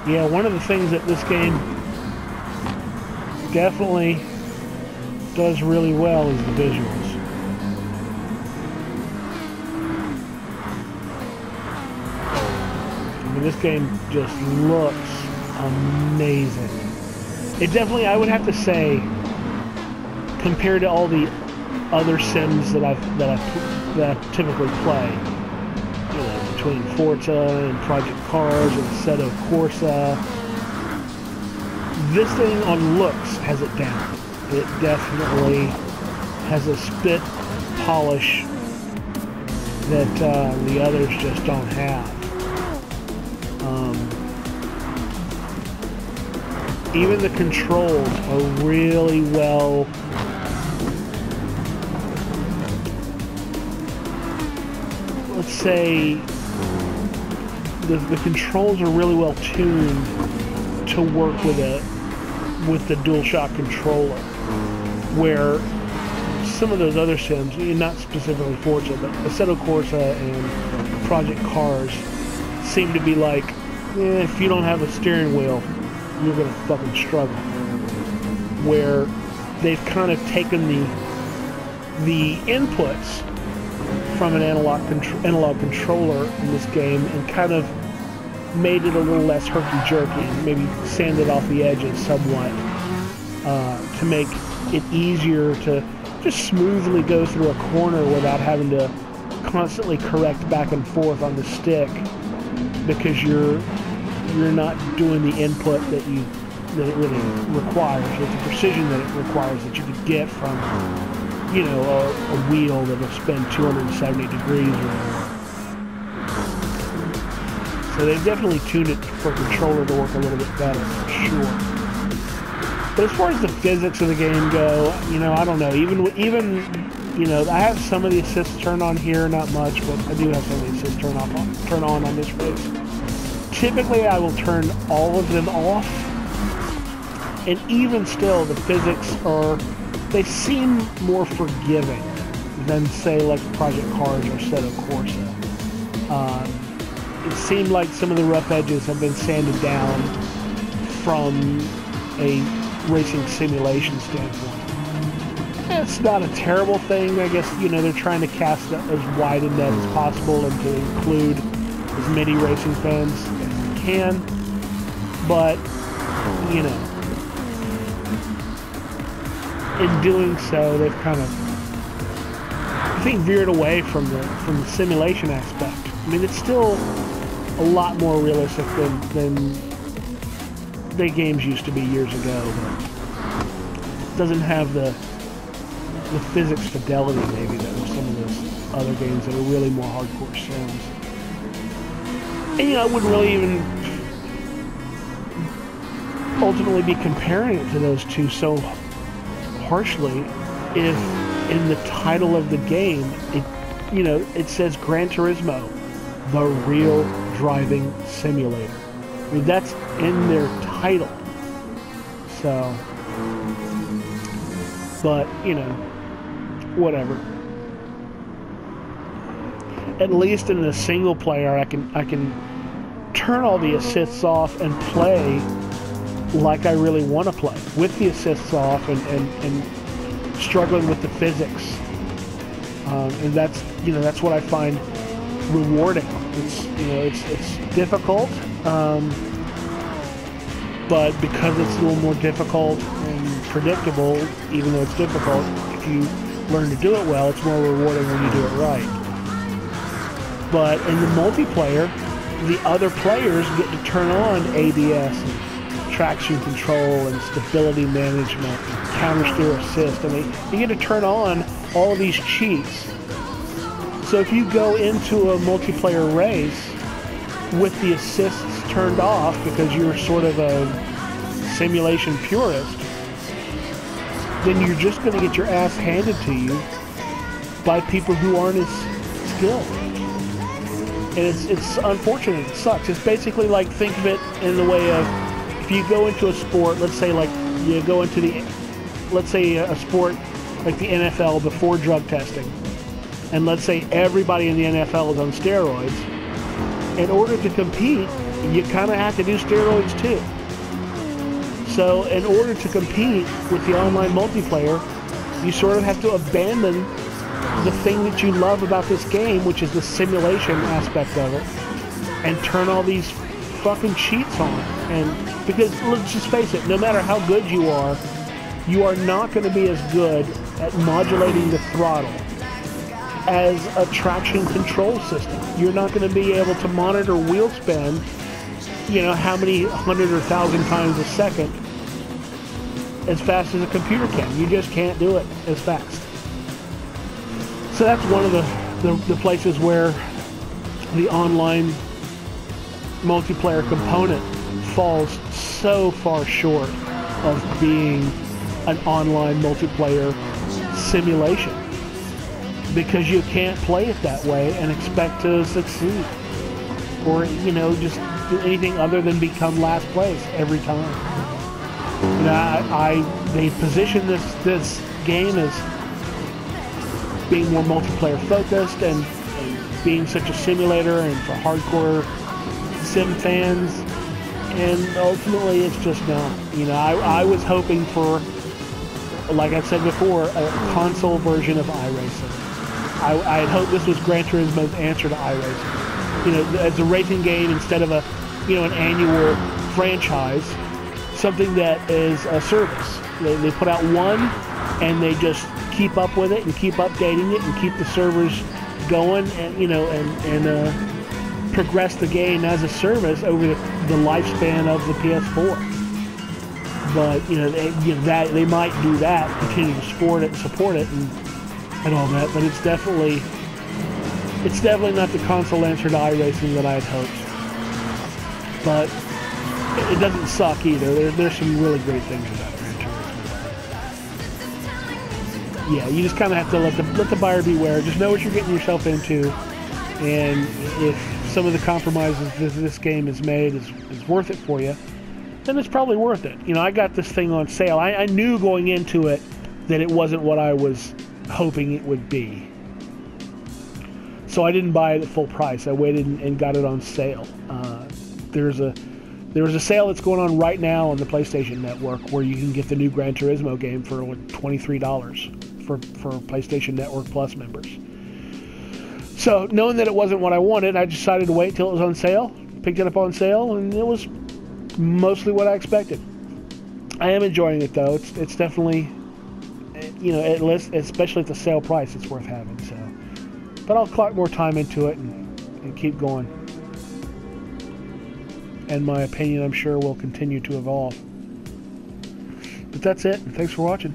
Yeah, one of the things that this game definitely does really well is the visuals. I mean, this game just looks amazing. It definitely, I would have to say, compared to all the other Sims that I typically play, you know, between Forza and Project Cars and Assetto Corsa, this thing on looks has it down. It definitely has a spit polish that the others just don't have. Even the controls are really well let's say the controls are really well tuned to work with the DualShock controller, where some of those other Sims, not specifically Forza, but Assetto Corsa and Project Cars, seem to be like, if you don't have a steering wheel, you're gonna fucking struggle. Where they've kind of taken the inputs from an analog controller in this game and kind of made it a little less herky-jerky and maybe sanded off the edges somewhat to make it easier to just smoothly go through a corner without having to constantly correct back and forth on the stick, because you're not doing the input that it really requires, or the precision that it requires that you could get from, you know, a wheel that will spin 270 degrees or more. So they've definitely tuned it for a controller to work a little bit better, for sure. But as far as the physics of the game go, you know, I don't know. Even you know, I have some of the assists turned on here, not much, but I do have some of the assists turn on this race. Typically, I will turn all of them off, and even still, the physics they seem more forgiving than, say, like Project Cars or Assetto Corsa. It seemed like some of the rough edges have been sanded down from a racing simulation standpoint. It's not a terrible thing. I guess, you know, they're trying to cast as wide a net as possible and to include as many racing fans as they can. But, you know, in doing so, they've kind of, I think, veered away from the simulation aspect. I mean, it's still a lot more realistic than the games used to be years ago, but it doesn't have the physics fidelity maybe that some of those other games that are really more hardcore Sims. And, you know, I wouldn't really even ultimately be comparing it to those two so harshly if in the title of the game it says Gran Turismo, the real driving simulator. I mean, that's in their title. So, but, you know, whatever. At least in the single player, I can turn all the assists off and play like I really want to play, with the assists off and struggling with the physics. And that's what I find rewarding. It's difficult, but because it's a little more difficult and predictable, even though it's difficult, if you learn to do it well, it's more rewarding when you do it right. But in the multiplayer, the other players get to turn on ABS and traction control and stability management and counter steer assist. I mean, you get to turn on all of these cheats. So if you go into a multiplayer race with the assists turned off because you're sort of a simulation purist, then you're just going to get your ass handed to you by people who aren't as skilled. And it's unfortunate. It sucks. It's basically like, think of it in the way of, if you go into a sport, let's say like you go into a sport like the NFL before drug testing, and let's say everybody in the NFL is on steroids. In order to compete, you kind of have to do steroids too. So in order to compete with the online multiplayer, you sort of have to abandon the thing that you love about this game, which is the simulation aspect of it, and turn all these fucking cheats on. And because let's just face it, no matter how good you are not going to be as good at modulating the throttle as a traction control system. You're not going to be able to monitor wheel spin, you know, how many 100 or 1,000 times a second as fast as a computer can. You just can't do it as fast. So that's one of the places where the online multiplayer component falls so far short of being an online multiplayer simulation, because you can't play it that way and expect to succeed, or, you know, just do anything other than become last place every time. You know, they position this game as being more multiplayer focused and being such a simulator and for hardcore sim fans, and ultimately it's just not. You know, I was hoping for, like I said before, a console version of iRacing. I had hoped this was Gran Turismo's answer to iRacing. You know, as a racing game instead of a, you know, an annual franchise, something that is a service. They put out one and they just keep up with it and keep updating it and keep the servers going, and, you know, and progress the game as a service over the lifespan of the PS4. But, you know, they might do that, continue to support it and all that, but it's definitely not the console answer to iRacing that I had hoped. But it doesn't suck either. There's some really great things about Gran Turismo. Yeah, you just kind of have to let the buyer beware. Just know what you're getting yourself into, and if some of the compromises this game has made is worth it for you, then it's probably worth it. You know, I got this thing on sale. I knew going into it that it wasn't what I was hoping it would be. So I didn't buy it at full price. I waited and got it on sale. There's a sale that's going on right now on the PlayStation Network where you can get the new Gran Turismo game for like $23 for PlayStation Network Plus members. So knowing that it wasn't what I wanted, I decided to wait till it was on sale. Picked it up on sale, and it was mostly what I expected. I am enjoying it though. It's definitely, you know, at least, especially at the sale price, it's worth having. So, but I'll clock more time into it and keep going. And my opinion, I'm sure, will continue to evolve. But that's it. Thanks for watching.